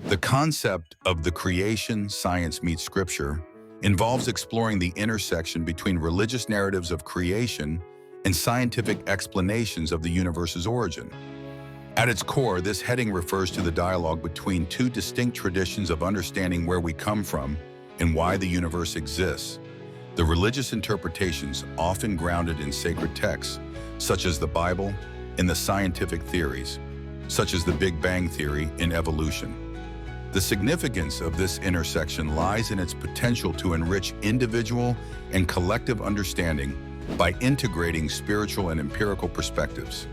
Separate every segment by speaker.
Speaker 1: The concept of the creation science meets scripture involves exploring the intersection between religious narratives of creation and scientific explanations of the universe's origin. At its core, this heading refers to the dialogue between two distinct traditions of understanding where we come from and why the universe exists. The religious interpretations, often grounded in sacred texts, such as the Bible, and the scientific theories, such as the Big Bang Theory and evolution. The significance of this intersection lies in its potential to enrich individual and collective understanding by integrating spiritual and empirical perspectives.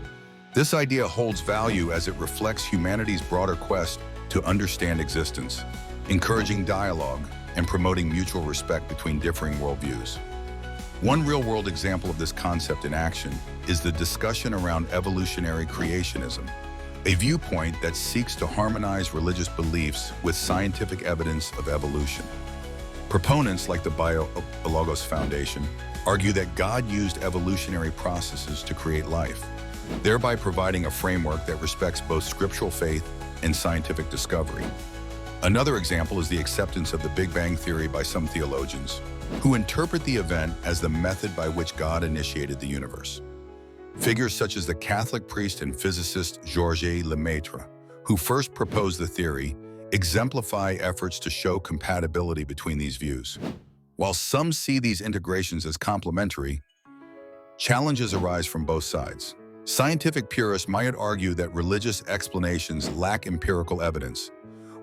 Speaker 1: This idea holds value as it reflects humanity's broader quest to understand existence, encouraging dialogue and promoting mutual respect between differing worldviews. One real-world example of this concept in action is the discussion around evolutionary creationism, a viewpoint that seeks to harmonize religious beliefs with scientific evidence of evolution. Proponents like the Biologos Foundation argue that God used evolutionary processes to create life, thereby providing a framework that respects both scriptural faith and scientific discovery. Another example is the acceptance of the Big Bang Theory by some theologians, who interpret the event as the method by which God initiated the universe. Figures such as the Catholic priest and physicist Georges Lemaitre, who first proposed the theory, exemplify efforts to show compatibility between these views. While some see these integrations as complementary, challenges arise from both sides. Scientific purists might argue that religious explanations lack empirical evidence,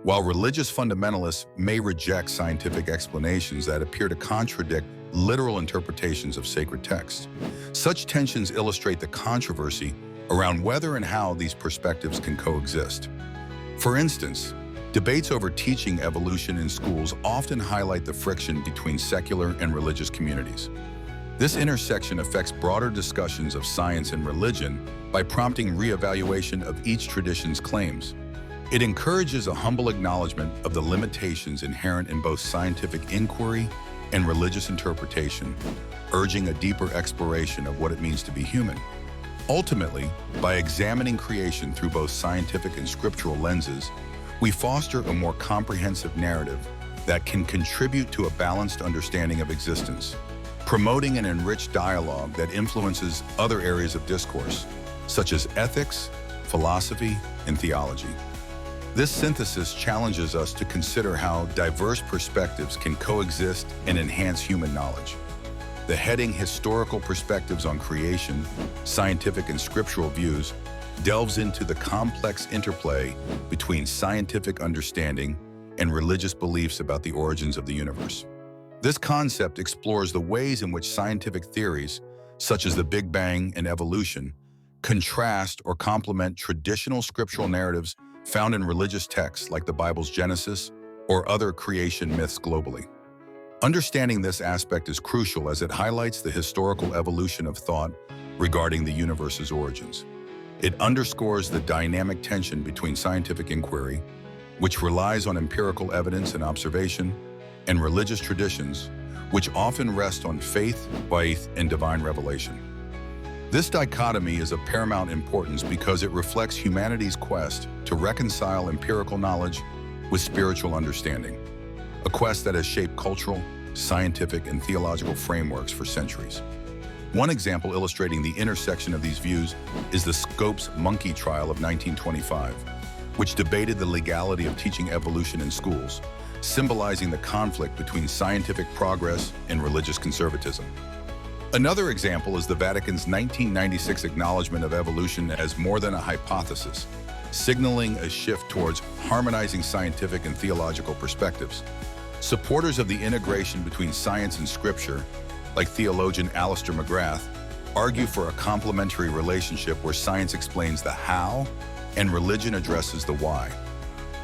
Speaker 1: while religious fundamentalists may reject scientific explanations that appear to contradict literal interpretations of sacred texts. Such tensions illustrate the controversy around whether and how these perspectives can coexist. For instance, debates over teaching evolution in schools often highlight the friction between secular and religious communities. This intersection affects broader discussions of science and religion by prompting reevaluation of each tradition's claims. It encourages a humble acknowledgement of the limitations inherent in both scientific inquiry and religious interpretation, urging a deeper exploration of what it means to be human. Ultimately, by examining creation through both scientific and scriptural lenses, we foster a more comprehensive narrative that can contribute to a balanced understanding of existence, promoting an enriched dialogue that influences other areas of discourse, such as ethics, philosophy, and theology. This synthesis challenges us to consider how diverse perspectives can coexist and enhance human knowledge. The heading Historical Perspectives on Creation, Scientific and Scriptural Views delves into the complex interplay between scientific understanding and religious beliefs about the origins of the universe. This concept explores the ways in which scientific theories, such as the Big Bang and evolution, contrast or complement traditional scriptural narratives found in religious texts like the Bible's Genesis or other creation myths globally. Understanding this aspect is crucial as it highlights the historical evolution of thought regarding the universe's origins. It underscores the dynamic tension between scientific inquiry, which relies on empirical evidence and observation, and religious traditions, which often rest on faith, and divine revelation. This dichotomy is of paramount importance because it reflects humanity's quest to reconcile empirical knowledge with spiritual understanding, a quest that has shaped cultural, scientific, and theological frameworks for centuries. One example illustrating the intersection of these views is the Scopes monkey trial of 1925, which debated the legality of teaching evolution in schools, symbolizing the conflict between scientific progress and religious conservatism. Another example is the Vatican's 1996 acknowledgement of evolution as more than a hypothesis, signaling a shift towards harmonizing scientific and theological perspectives. Supporters of the integration between science and scripture, like theologian Alistair McGrath, argue for a complementary relationship where science explains the how and religion addresses the why.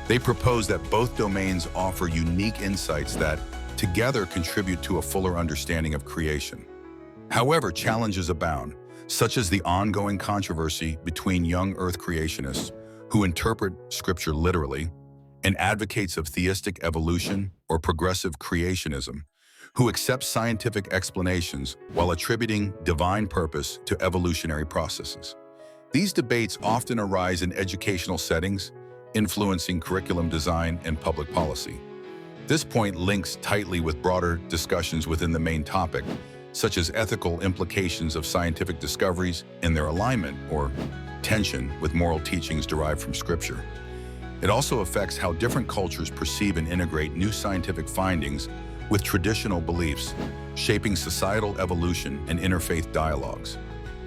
Speaker 1: They propose that both domains offer unique insights that, together, contribute to a fuller understanding of creation. However, challenges abound, such as the ongoing controversy between young Earth creationists who interpret Scripture literally and advocates of theistic evolution or progressive creationism, who accept scientific explanations while attributing divine purpose to evolutionary processes. These debates often arise in educational settings influencing curriculum design and public policy. This point links tightly with broader discussions within the main topic, such as ethical implications of scientific discoveries and their alignment, or tension, with moral teachings derived from Scripture. It also affects how different cultures perceive and integrate new scientific findings with traditional beliefs, shaping societal evolution and interfaith dialogues.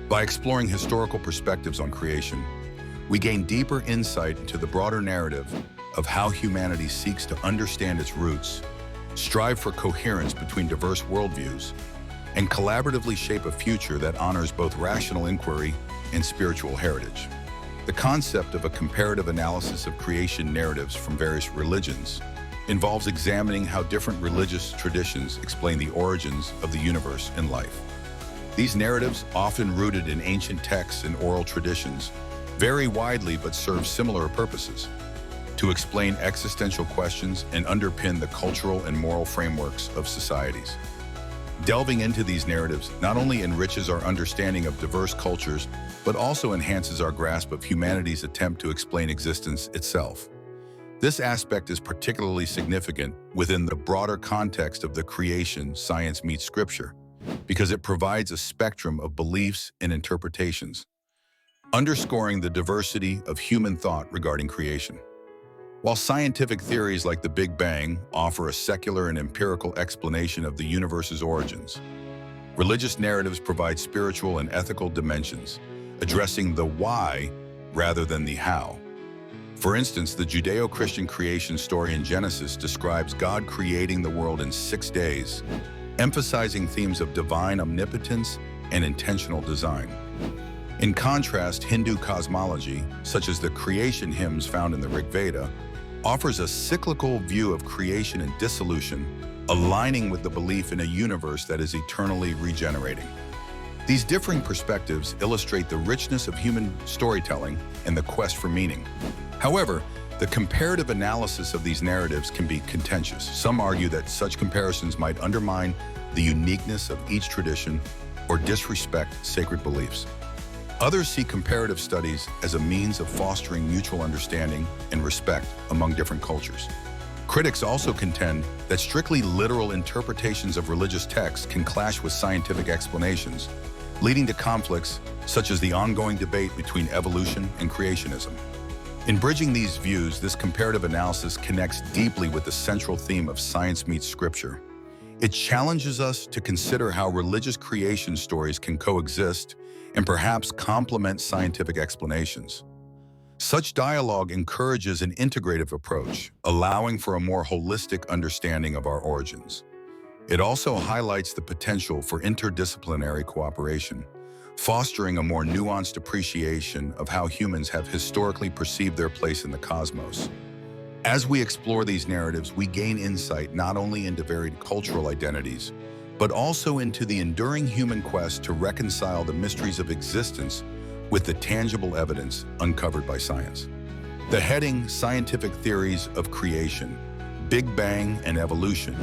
Speaker 1: By exploring historical perspectives on creation, we gain deeper insight into the broader narrative of how humanity seeks to understand its roots, strive for coherence between diverse worldviews, and collaboratively shape a future that honors both rational inquiry and spiritual heritage. The concept of a comparative analysis of creation narratives from various religions involves examining how different religious traditions explain the origins of the universe and life. These narratives, often rooted in ancient texts and oral traditions, vary widely but serve similar purposes: to explain existential questions and underpin the cultural and moral frameworks of societies. Delving into these narratives not only enriches our understanding of diverse cultures, but also enhances our grasp of humanity's attempt to explain existence itself. This aspect is particularly significant within the broader context of the creation science meets Scripture, because it provides a spectrum of beliefs and interpretations, underscoring the diversity of human thought regarding creation. While scientific theories like the Big Bang offer a secular and empirical explanation of the universe's origins, religious narratives provide spiritual and ethical dimensions, addressing the why rather than the how. For instance, the Judeo-Christian creation story in Genesis describes God creating the world in 6 days, emphasizing themes of divine omnipotence and intentional design. In contrast, Hindu cosmology, such as the creation hymns found in the Rig Veda, offers a cyclical view of creation and dissolution, aligning with the belief in a universe that is eternally regenerating. These differing perspectives illustrate the richness of human storytelling and the quest for meaning. However, the comparative analysis of these narratives can be contentious. Some argue that such comparisons might undermine the uniqueness of each tradition or disrespect sacred beliefs. Others see comparative studies as a means of fostering mutual understanding and respect among different cultures. Critics also contend that strictly literal interpretations of religious texts can clash with scientific explanations, leading to conflicts such as the ongoing debate between evolution and creationism. In bridging these views, this comparative analysis connects deeply with the central theme of Science Meets Scripture. It challenges us to consider how religious creation stories can coexist and perhaps complement scientific explanations. Such dialogue encourages an integrative approach, allowing for a more holistic understanding of our origins. It also highlights the potential for interdisciplinary cooperation, fostering a more nuanced appreciation of how humans have historically perceived their place in the cosmos. As we explore these narratives, we gain insight not only into varied cultural identities, but also into the enduring human quest to reconcile the mysteries of existence with the tangible evidence uncovered by science. The heading Scientific Theories of Creation, Big Bang and Evolution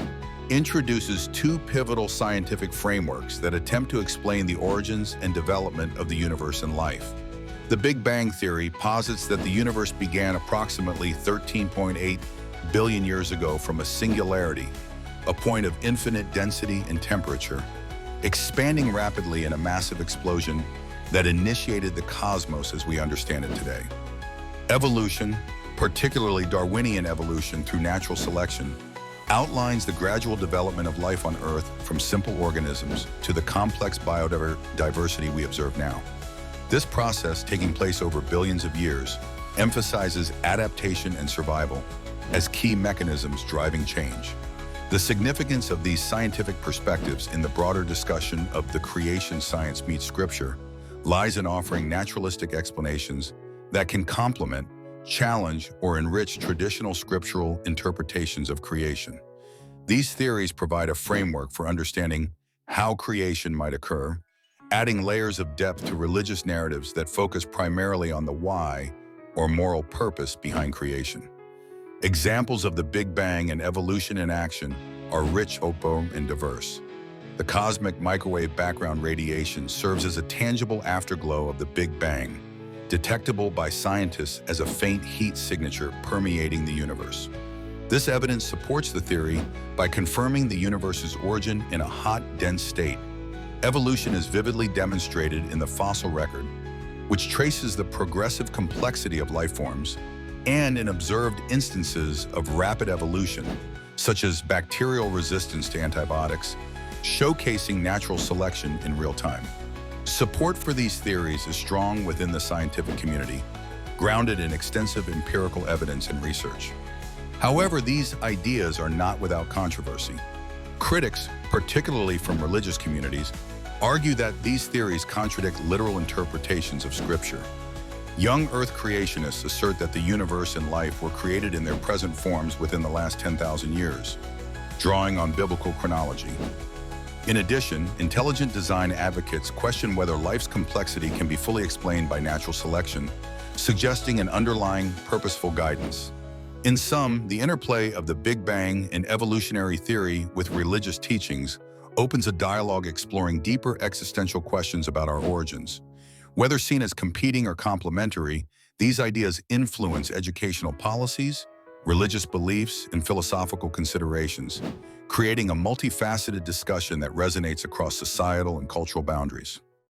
Speaker 1: introduces two pivotal scientific frameworks that attempt to explain the origins and development of the universe and life. The Big Bang theory posits that the universe began approximately 13.8 billion years ago from a singularity, a point of infinite density and temperature, expanding rapidly in a massive explosion that initiated the cosmos as we understand it today. Evolution, particularly Darwinian evolution through natural selection, outlines the gradual development of life on Earth from simple organisms to the complex biodiversity we observe now. This process, taking place over billions of years, emphasizes adaptation and survival as key mechanisms driving change. The significance of these scientific perspectives in the broader discussion of the creation science meets Scripture lies in offering naturalistic explanations that can complement, challenge, or enrich traditional scriptural interpretations of creation. These theories provide a framework for understanding how creation might occur, adding layers of depth to religious narratives that focus primarily on the why or moral purpose behind creation. Examples of the Big Bang and evolution in action are rich, open, and diverse. The cosmic microwave background radiation serves as a tangible afterglow of the Big Bang, detectable by scientists as a faint heat signature permeating the universe. This evidence supports the theory by confirming the universe's origin in a hot, dense state. Evolution is vividly demonstrated in the fossil record, which traces the progressive complexity of life forms, and in observed instances of rapid evolution, such as bacterial resistance to antibiotics, showcasing natural selection in real time. Support for these theories is strong within the scientific community, grounded in extensive empirical evidence and research. However, these ideas are not without controversy. Critics, particularly from religious communities, argue that these theories contradict literal interpretations of Scripture. Young Earth creationists assert that the universe and life were created in their present forms within the last 10,000 years, drawing on biblical chronology. In addition, intelligent design advocates question whether life's complexity can be fully explained by natural selection, suggesting an underlying purposeful guidance. In sum, the interplay of the Big Bang and evolutionary theory with religious teachings opens a dialogue exploring deeper existential questions about our origins. Whether seen as competing or complementary, these ideas influence educational policies, religious beliefs, and philosophical considerations, creating a multifaceted discussion that resonates across societal and cultural boundaries.